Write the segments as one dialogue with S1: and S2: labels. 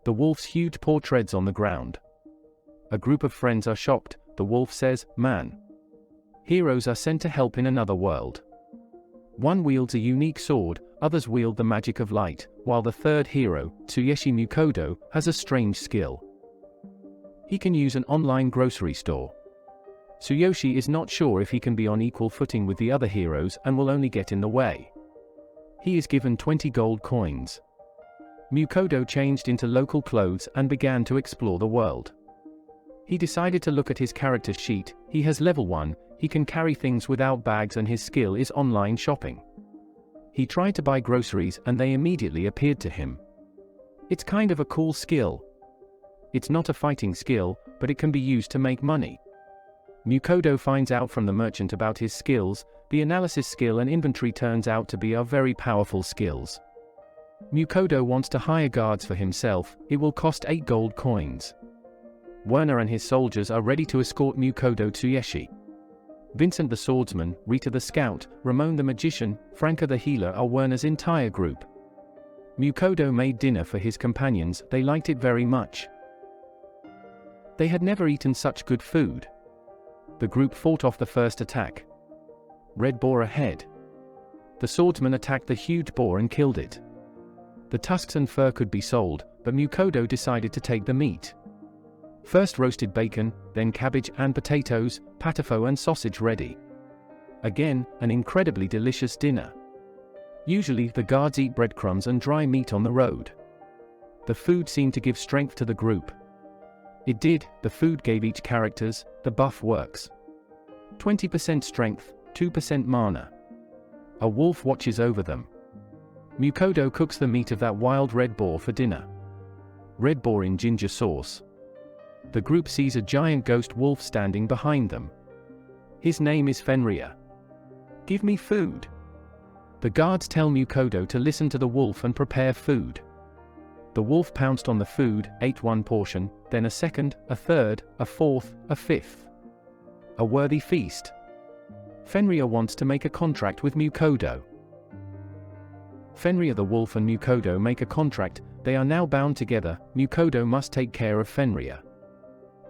S1: The wolf's huge paw treads on the ground. A group of friends are shocked. The wolf says, "Man. Heroes are sent to help in another world. One wields a unique sword, others wield the magic of light, while the third hero, Tsuyoshi Mukodo, has a strange skill. He can use an online grocery store. Tsuyoshi is not sure if he can be on equal footing with the other heroes and will only get in the way. He is given 20 gold coins. Mukodo changed into local clothes and began to explore the world. He decided to look at his character sheet. He has level 1, he can carry things without bags, and his skill is online shopping. He tried to buy groceries and they immediately appeared to him. It's kind of a cool skill. It's not a fighting skill, but it can be used to make money. Mukodo finds out from the merchant about his skills. The analysis skill and inventory turns out to be very powerful skills. Mukodo wants to hire guards for himself. It will cost 8 gold coins. Werner and his soldiers are ready to escort Mukodo to Tsuyoshi. Vincent the swordsman, Rita the scout, Ramon the magician, Franca the healer are Werner's entire group. Mukodo made dinner for his companions. They liked it very much. They had never eaten such good food. The group fought off the first attack. Red boar ahead. The swordsman attacked the huge boar and killed it. The tusks and fur could be sold, but Mukodo decided to take the meat. First roasted bacon, then cabbage and potatoes, patafo and sausage ready. Again, an incredibly delicious dinner. Usually the guards eat breadcrumbs and dry meat on the road. The food seemed to give strength to the group. It did. The food gave each characters, the buff works. 20% strength, 2% mana. A wolf watches over them. Mukodo cooks the meat of that wild red boar for dinner. Red boar in ginger sauce. The group sees a giant ghost wolf standing behind them. His name is Fenria. "Give me food." The guards tell Mukodo to listen to the wolf and prepare food. The wolf pounced on the food, ate one portion, then a second, a third, a fourth, a fifth. A worthy feast. Fenria wants to make a contract with Mukodo. Fenria the wolf and Mukodo make a contract. They are now bound together. Mukodo must take care of Fenria.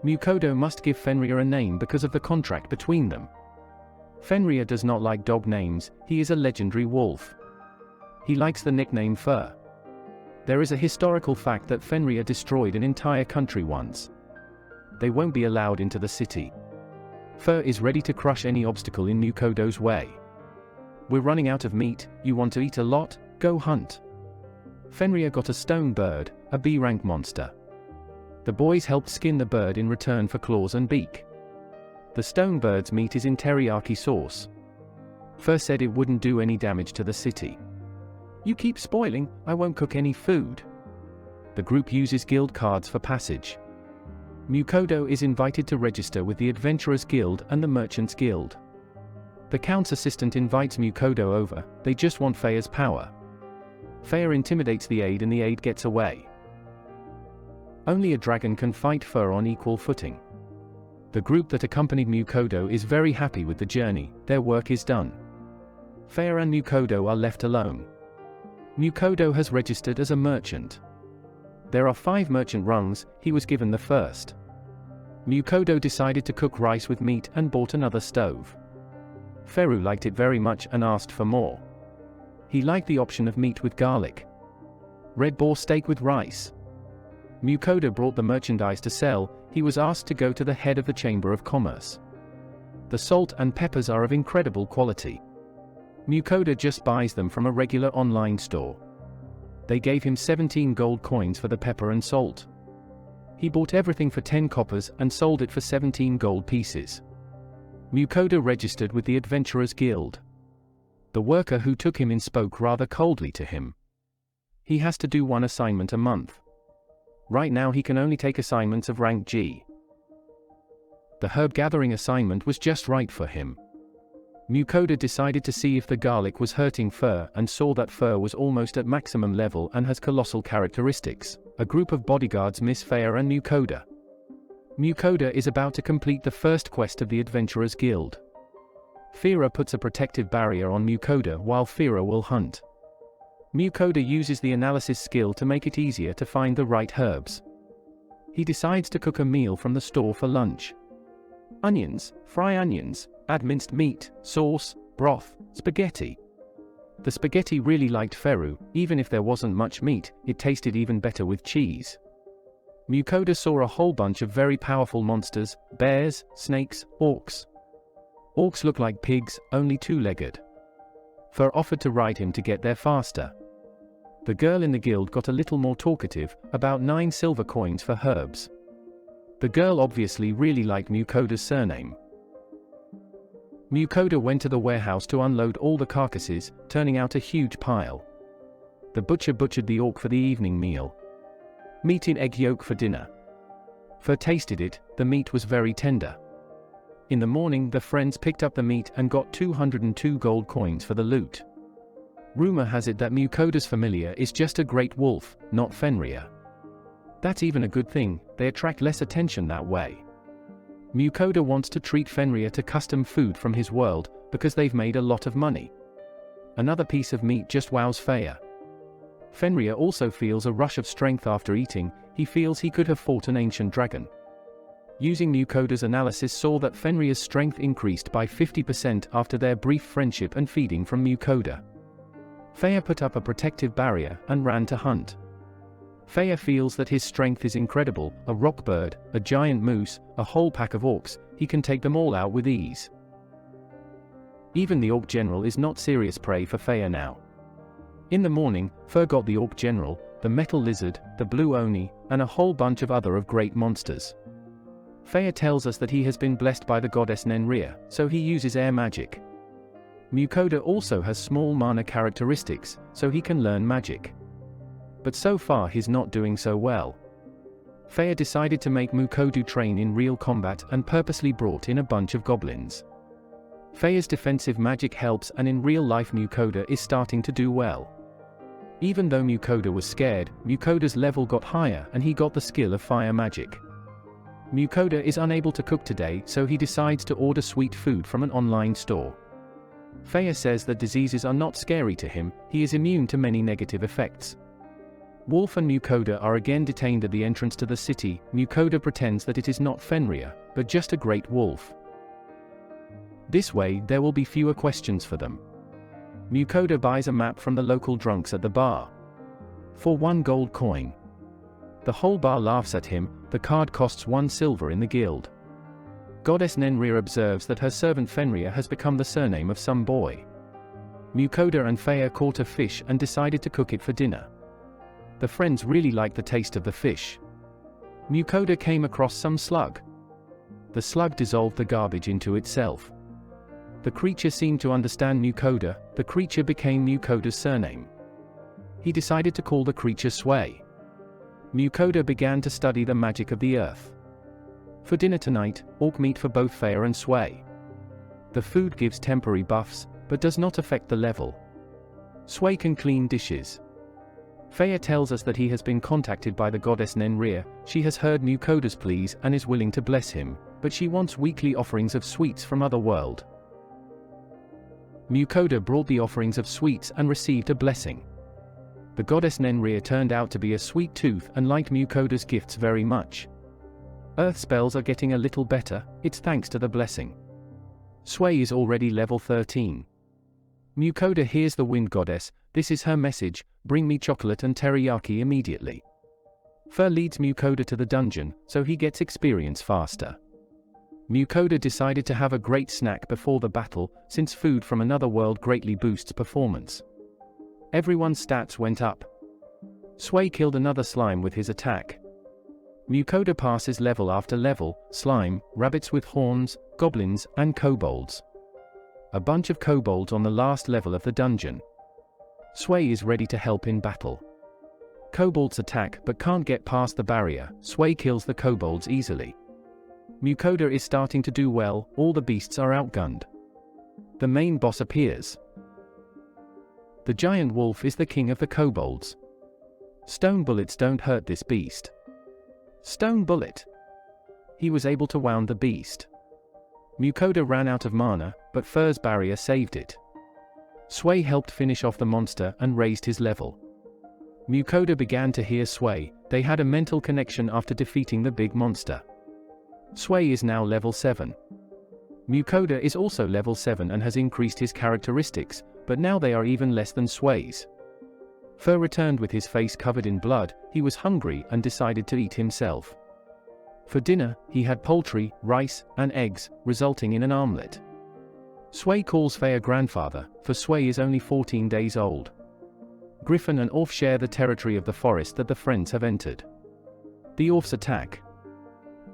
S1: Mukodo must give Fenria a name because of the contract between them. Fenria does not like dog names. He is a legendary wolf. He likes the nickname Fur. There is a historical fact that Fenria destroyed an entire country once. They won't be allowed into the city. Fur is ready to crush any obstacle in Mukodo's way. "We're running out of meat. You want to eat a lot? Go hunt." Fenria got a stone bird, a B-rank monster. The boys helped skin the bird in return for claws and beak. The stone bird's meat is in teriyaki sauce. Fur said it wouldn't do any damage to the city. "You keep spoiling, I won't cook any food." The group uses guild cards for passage. Mukodo is invited to register with the Adventurers Guild and the Merchants Guild. The Count's assistant invites Mukodo over. They just want Fea's power. Fea intimidates the aide and the aide gets away. Only a dragon can fight Fur on equal footing. The group that accompanied Mukodo is very happy with the journey. Their work is done. Fea and Mukodo are left alone. Mukodo has registered as a merchant. There are 5 merchant rungs. He was given the first. Mukodo decided to cook rice with meat and bought another stove. Feru liked it very much and asked for more. He liked the option of meat with garlic. Red boar steak with rice. Mukodo brought the merchandise to sell. He was asked to go to the head of the Chamber of Commerce. The salt and peppers are of incredible quality. Mukodo just buys them from a regular online store. They gave him 17 gold coins for the pepper and salt. He bought everything for 10 coppers and sold it for 17 gold pieces. Mukodo registered with the Adventurers Guild. The worker who took him in spoke rather coldly to him. He has to do one assignment a month. Right now he can only take assignments of rank G. The herb gathering assignment was just right for him. Mukodo decided to see if the garlic was hurting Fur and saw that Fur was almost at maximum level and has colossal characteristics. A group of bodyguards miss Fea and Mukodo. Mukodo is about to complete the first quest of the Adventurers Guild. Fira puts a protective barrier on Mukodo while Fira will hunt. Mukoda uses the analysis skill to make it easier to find the right herbs. He decides to cook a meal from the store for lunch. Onions, fry onions, add minced meat, sauce, broth, spaghetti. The spaghetti really liked Hourou, even if there wasn't much meat, it tasted even better with cheese. Mukoda saw a whole bunch of very powerful monsters, bears, snakes, orcs. Orcs look like pigs, only two-legged. Fur offered to ride him to get there faster. The girl in the guild got a little more talkative, about 9 silver coins for herbs. The girl obviously really liked Mukoda's surname. Mukoda went to the warehouse to unload all the carcasses, turning out a huge pile. The butcher butchered the orc for the evening meal. Meat in egg yolk for dinner. Fur tasted it, the meat was very tender. In the morning the friends picked up the meat and got 202 gold coins for the loot. Rumor has it that Mukoda's familiar is just a great wolf, not Fenria. That's even a good thing, they attract less attention that way. Mukoda wants to treat Fenria to custom food from his world, because they've made a lot of money. Another piece of meat just wows Faya. Fenria also feels a rush of strength after eating, he feels he could have fought an ancient dragon. Using Mukoda's analysis saw that Fenria's strength increased by 50% after their brief friendship and feeding from Mukoda. Faya put up a protective barrier and ran to hunt. Faya feels that his strength is incredible, a rock bird, a giant moose, a whole pack of orcs, he can take them all out with ease. Even the orc general is not serious prey for Faya now. In the morning, Fur got the orc general, the metal lizard, the blue oni, and a whole bunch of other great monsters. Faya tells us that he has been blessed by the goddess Fenria, so he uses air magic. Mukoda also has small mana characteristics, so he can learn magic. But so far he's not doing so well. Faya decided to make Mukoda train in real combat and purposely brought in a bunch of goblins. Faya's defensive magic helps, and in real life Mukoda is starting to do well. Even though Mukoda was scared, Mukoda's level got higher and he got the skill of fire magic. Mukoda is unable to cook today, so he decides to order sweet food from an online store. Faya says that diseases are not scary to him, he is immune to many negative effects. Wolf and Mukoda are again detained at the entrance to the city. Mukoda pretends that it is not Fenria, but just a great wolf. This way, there will be fewer questions for them. Mukoda buys a map from the local drunks at the bar. For 1 gold coin. The whole bar laughs at him, the card costs 1 silver in the guild. Goddess Fenria observes that her servant Fenria has become the surname of some boy. Mukoda and Faya caught a fish and decided to cook it for dinner. The friends really liked the taste of the fish. Mukoda came across some slug. The slug dissolved the garbage into itself. The creature seemed to understand Mukoda, the creature became Mukoda's surname. He decided to call the creature Sway. Mukoda began to study the magic of the earth. For dinner tonight, orc meat for both Faya and Sway. The food gives temporary buffs, but does not affect the level. Sway can clean dishes. Faya tells us that he has been contacted by the goddess Fenria, she has heard Mukoda's pleas and is willing to bless him, but she wants weekly offerings of sweets from other world. Mukoda brought the offerings of sweets and received a blessing. The goddess Fenria turned out to be a sweet tooth and liked Mukoda's gifts very much. Earth spells are getting a little better, it's thanks to the blessing. Sway is already level 13. Mukoda hears the wind goddess, this is her message, bring me chocolate and teriyaki immediately. Fur leads Mukoda to the dungeon, so he gets experience faster. Mukoda decided to have a great snack before the battle, since food from another world greatly boosts performance. Everyone's stats went up. Sway killed another slime with his attack. Mukoda passes level after level, slime, rabbits with horns, goblins, and kobolds. A bunch of kobolds on the last level of the dungeon. Sway is ready to help in battle. Kobolds attack but can't get past the barrier, Sway kills the kobolds easily. Mukoda is starting to do well, all the beasts are outgunned. The main boss appears. The giant wolf is the king of the kobolds. Stone bullets don't hurt this beast. Stone bullet. He was able to wound the beast. Mukoda ran out of mana, but Fur's barrier saved it. Sway helped finish off the monster and raised his level. Mukoda began to hear Sway. They had a mental connection after defeating the big monster. Sway is now level 7. Mukoda is also level 7 and has increased his characteristics, but now they are even less than Sway's. Fur returned with his face covered in blood. He was hungry and decided to eat himself. For dinner, he had poultry, rice, and eggs, resulting in an omelette. Sway calls Fei a grandfather, for Sway is only 14 days old. Griffin and Orf share the territory of the forest that the friends have entered. The Orfs attack.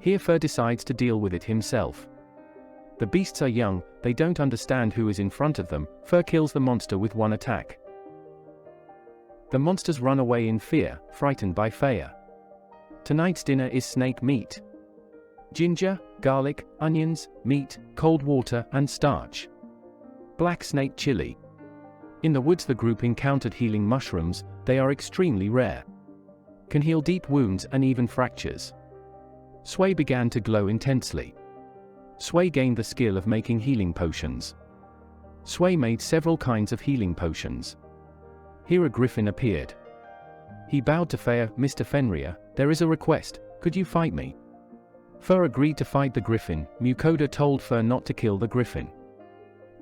S1: Here Fur decides to deal with it himself. The beasts are young, they don't understand who is in front of them. Fur kills the monster with one attack. The monsters run away in fear, frightened by Fea. Tonight's dinner is snake meat. Ginger, garlic, onions, meat, cold water, and starch. Black snake chili. In the woods the group encountered healing mushrooms. They are extremely rare. Can heal deep wounds and even fractures. Sway began to glow intensely. Sway gained the skill of making healing potions. Sway made several kinds of healing potions. Here a griffin appeared. He bowed to Fea. Mr. Fenria, there is a request, could you fight me? Fur agreed to fight the griffin. Mukoda told Fur not to kill the griffin.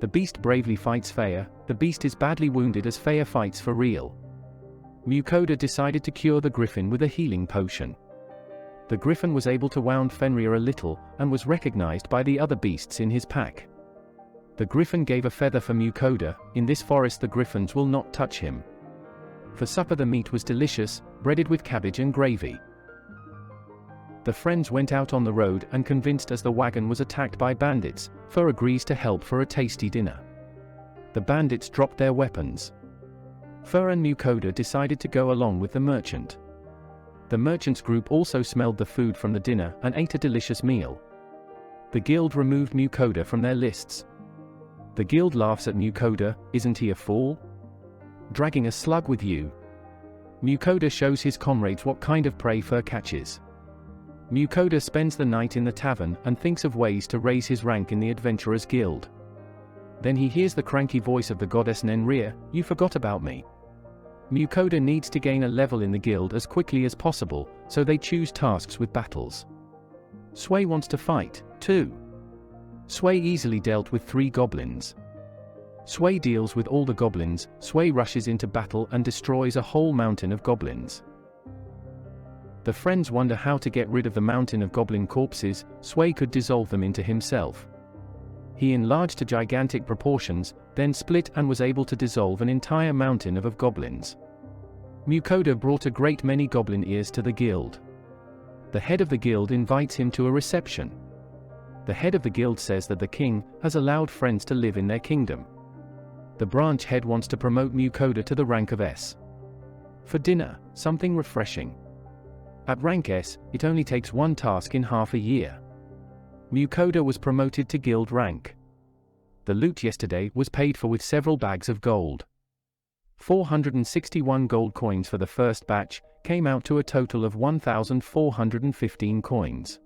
S1: The beast bravely fights Fea. The beast is badly wounded as Fea fights for real. Mukoda decided to cure the griffin with a healing potion. The griffin was able to wound Fenria a little, and was recognized by the other beasts in his pack. The griffin gave a feather for Mukoda. In this forest the griffins will not touch him. For supper the meat was delicious, breaded with cabbage and gravy. The friends went out on the road and convinced as the wagon was attacked by bandits. Fur agrees to help for a tasty dinner. The bandits dropped their weapons. Fur and Mukoda decided to go along with the merchant. The merchant's group also smelled the food from the dinner and ate a delicious meal. The guild removed Mukoda from their lists. The guild laughs at Mukoda. Isn't he a fool? Dragging a slug with you. Mukoda shows his comrades what kind of prey Fur catches. Mukoda spends the night in the tavern and thinks of ways to raise his rank in the Adventurers Guild. Then he hears the cranky voice of the goddess Fenria. You forgot about me. Mukoda needs to gain a level in the guild as quickly as possible, so they choose tasks with battles. Sway wants to fight, too. Sway easily dealt with 3 goblins. Sway deals with all the goblins. Sway rushes into battle and destroys a whole mountain of goblins. The friends wonder how to get rid of the mountain of goblin corpses. Sway could dissolve them into himself. He enlarged to gigantic proportions, then split and was able to dissolve an entire mountain of goblins. Mukoda brought a great many goblin ears to the guild. The head of the guild invites him to a reception. The head of the guild says that the king has allowed friends to live in their kingdom. The branch head wants to promote Mukoda to the rank of S. For dinner, something refreshing. At rank S, it only takes 1 task in half a year. Mukoda was promoted to guild rank. The loot yesterday was paid for with several bags of gold. 461 gold coins for the first batch came out to a total of 1,415 coins.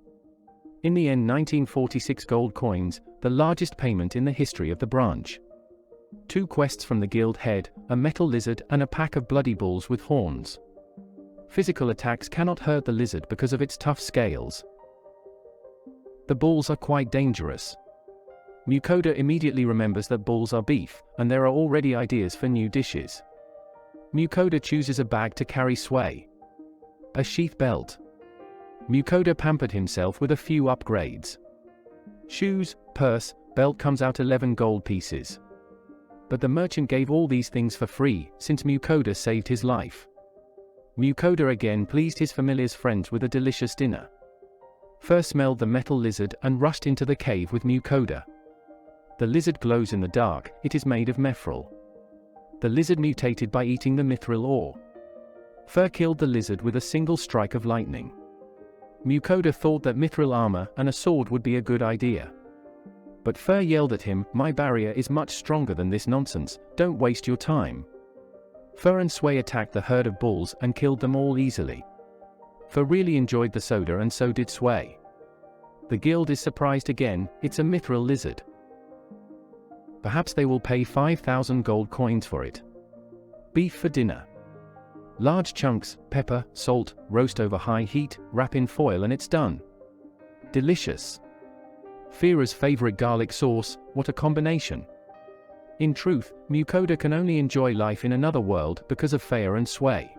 S1: In the end 1946 gold coins, the largest payment in the history of the branch. 2 quests from the guild head, a metal lizard and a pack of bloody bulls with horns. Physical attacks cannot hurt the lizard because of its tough scales. The bulls are quite dangerous. Mukoda immediately remembers that bulls are beef, and there are already ideas for new dishes. Mukoda chooses a bag to carry Sway. A sheath belt. Mukoda pampered himself with a few upgrades. Shoes, purse, belt comes out 11 gold pieces. But the merchant gave all these things for free, since Mukoda saved his life. Mukoda again pleased his familiar's friends with a delicious dinner. First smelled the metal lizard and rushed into the cave with Mukoda. The lizard glows in the dark. It is made of mithril. The lizard mutated by eating the mithril ore. Fur killed the lizard with a single strike of lightning. Mukoda thought that mithril armor and a sword would be a good idea. But Fur yelled at him, "My barrier is much stronger than this nonsense, don't waste your time." Fur and Sway attacked the herd of bulls and killed them all easily. Fur really enjoyed the soda and so did Sway. The guild is surprised again, it's a mithril lizard. Perhaps they will pay 5,000 gold coins for it. Beef for dinner. Large chunks, pepper, salt, roast over high heat, wrap in foil and it's done. Delicious. Fenria's favorite garlic sauce, what a combination. In truth, Mukoda can only enjoy life in another world because of Fenria and Sway.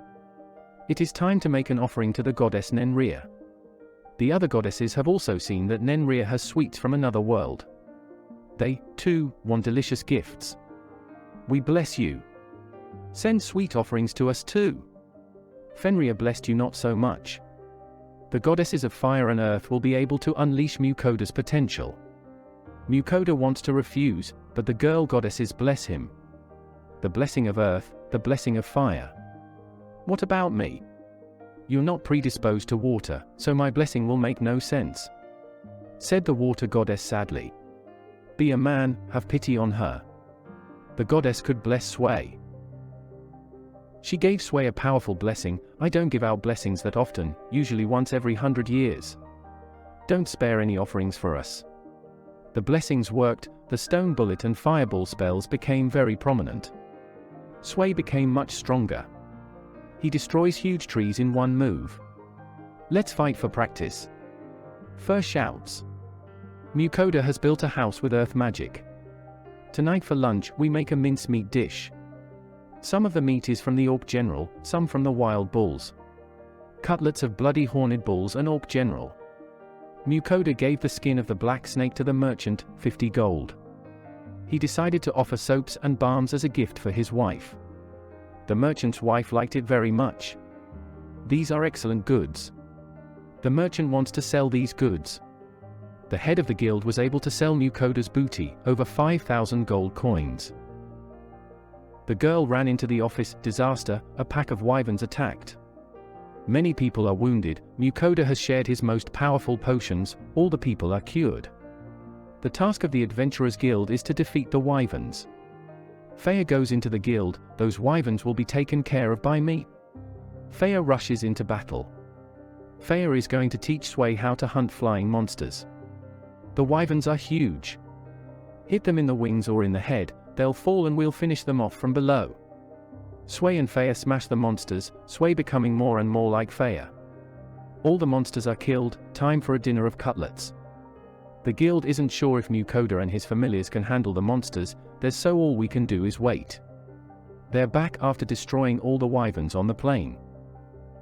S1: It is time to make an offering to the goddess Fenria. The other goddesses have also seen that Fenria has sweets from another world. They, too, want delicious gifts. We bless you. Send sweet offerings to us too. Fenria blessed you not so much. The goddesses of fire and earth will be able to unleash Mukoda's potential. Mukoda wants to refuse, but the girl goddesses bless him. The blessing of earth, the blessing of fire. What about me? You're not predisposed to water, so my blessing will make no sense. Said the water goddess sadly. Be a man, have pity on her. The goddess could bless Sway. She gave Sway a powerful blessing. I don't give out blessings that often, usually once every 100 years. Don't spare any offerings for us. The blessings worked, the stone bullet and fireball spells became very prominent. Sway became much stronger. He destroys huge trees in one move. Let's fight for practice. First shouts. Mukoda has built a house with earth magic. Tonight for lunch we make a mincemeat dish. Some of the meat is from the Orc General, some from the wild bulls. Cutlets of bloody horned bulls and Orc General. Mukoda gave the skin of the black snake to the merchant, 50 gold. He decided to offer soaps and balms as a gift for his wife. The merchant's wife liked it very much. These are excellent goods. The merchant wants to sell these goods. The head of the guild was able to sell Mukoda's booty, over 5,000 gold coins. The girl ran into the office. Disaster, a pack of wyverns attacked. Many people are wounded. Mukoda has shared his most powerful potions, all the people are cured. The task of the Adventurers Guild is to defeat the wyverns. Fenria goes into the guild. Those wyverns will be taken care of by me. Fenria rushes into battle. Fenria is going to teach Sway how to hunt flying monsters. The wyverns are huge. Hit them in the wings or in the head, they'll fall and we'll finish them off from below. Sway and Fenria smash the monsters, Sway becoming more and more like Fenria. All the monsters are killed, time for a dinner of cutlets. The guild isn't sure if Mukoda and his familiars can handle the monsters, so all we can do is wait. They're back after destroying all the wyverns on the plain.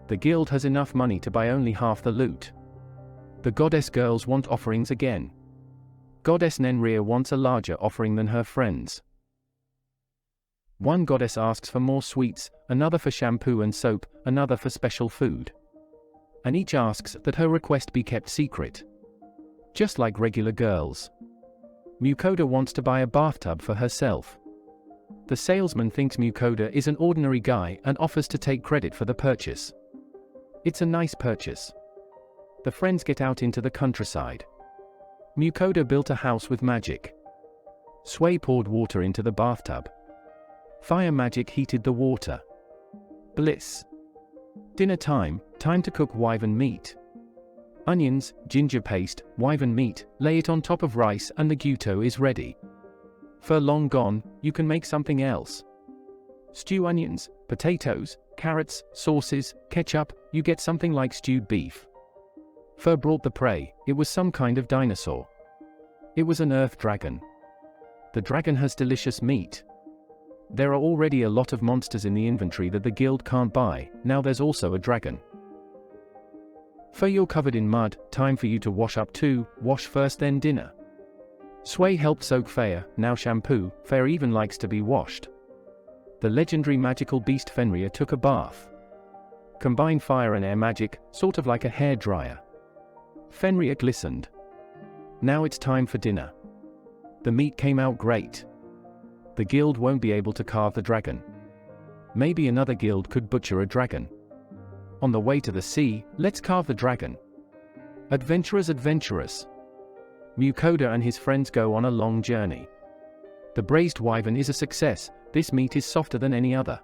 S1: The guild has enough money to buy only half the loot. The goddess girls want offerings again. Goddess Fenria wants a larger offering than her friends. One goddess asks for more sweets, another for shampoo and soap, another for special food. And each asks that her request be kept secret. Just like regular girls. Mukoda wants to buy a bathtub for herself. The salesman thinks Mukoda is an ordinary guy and offers to take credit for the purchase. It's a nice purchase. The friends get out into the countryside. Mukoda built a house with magic. Sway poured water into the bathtub. Fire magic heated the water. Bliss. Dinner time, time to cook wyvern meat. Onions, ginger paste, wyvern meat, lay it on top of rice and the gyuto is ready. For long gone, you can make something else. Stew onions, potatoes, carrots, sauces, ketchup, you get something like stewed beef. Fur brought the prey. It was some kind of dinosaur. It was an earth dragon. The dragon has delicious meat. There are already a lot of monsters in the inventory that the guild can't buy, now there's also a dragon. Fur, you're covered in mud, time for you to wash up too, wash first then dinner. Sway helped soak Fenria, now shampoo, Fenria even likes to be washed. The legendary magical beast Fenria took a bath. Combine fire and air magic, sort of like a hair dryer. Fenria glistened. Now it's time for dinner. The meat came out great. The guild won't be able to carve the dragon. Maybe another guild could butcher a dragon. On the way to the sea, let's carve the dragon. Adventurers, adventurous. Mukoda and his friends go on a long journey. The braised wyvern is a success, this meat is softer than any other.